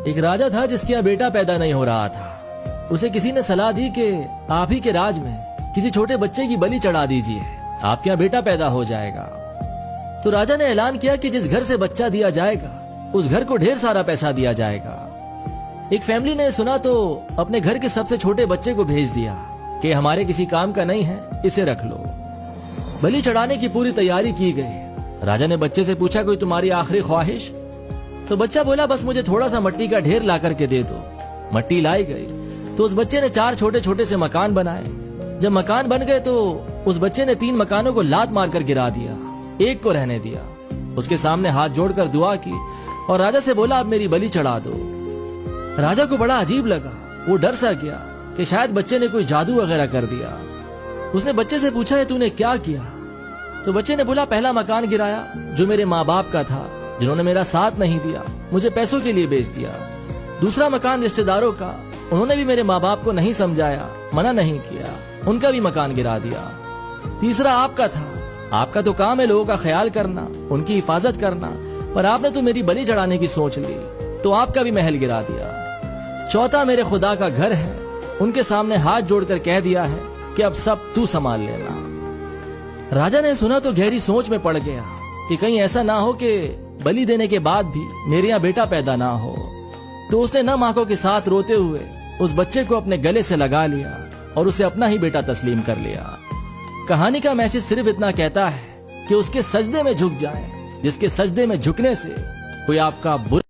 एक राजा था जिसके यहाँ बेटा पैदा नहीं हो रहा था। उसे किसी ने सलाह दी कि आप ही के राज में किसी छोटे बच्चे की बलि चढ़ा दीजिए, आपके यहाँ बेटा पैदा हो जाएगा। तो राजा ने ऐलान किया कि जिस घर से बच्चा दिया जाएगा उस घर को ढेर सारा पैसा दिया जाएगा। एक फैमिली ने सुना तो अपने घर के सबसे छोटे बच्चे को भेज दिया कि हमारे किसी काम का नहीं है, इसे रख लो। बलि चढ़ाने की पूरी तैयारी की गई। राजा ने बच्चे से पूछा, कोई तुम्हारी आखिरी ख्वाहिश? तो बच्चा बोला, बस मुझे थोड़ा सा मट्टी का ढेर ला करके दे दो। मट्टी लाई गई तो उस बच्चे ने 4 छोटे छोटे से मकान बनाए। जब मकान बन गए तो उस बच्चे ने 3 मकानों को लात मारकर गिरा दिया, एक को रहने दिया। उसके सामने हाथ जोड़कर दुआ की और राजा से बोला, अब मेरी बलि चढ़ा दो। राजा को बड़ा अजीब लगा, वो डर सा गया कि शायद बच्चे ने कोई जादू वगैरह कर दिया। उसने बच्चे से पूछा, है तूने क्या किया? तो बच्चे ने बोला, पहला मकान गिराया जो मेरे माँ बाप का था, जिन्होंने मेरा साथ नहीं दिया, मुझे पैसों के लिए बेच दिया। दूसरा मकान रिश्तेदारों का, उन्होंने भी मेरे माँ बाप को नहीं समझाया, मना नहीं किया, उनका भी मकान गिरा दिया। तीसरा आपका था, आपका तो काम है लोगों का ख्याल करना, उनकी हिफाजत करना, पर आपने तो मेरी बलि चढ़ाने की सोच ली तो आपका भी महल गिरा दिया। चौथा मेरे खुदा का घर है, उनके सामने हाथ जोड़कर कह दिया है कि अब सब तू संभाल लेना। राजा ने सुना तो गहरी सोच में पड़ गया कि कहीं ऐसा ना हो कि बलि देने के बाद भी मेरे यहाँ बेटा पैदा ना हो। तो उसने नम आंखों के साथ रोते हुए उस बच्चे को अपने गले से लगा लिया और उसे अपना ही बेटा तस्लीम कर लिया। कहानी का मैसेज सिर्फ इतना कहता है कि उसके सजदे में झुक जाए, जिसके सजदे में झुकने से कोई आपका बुरा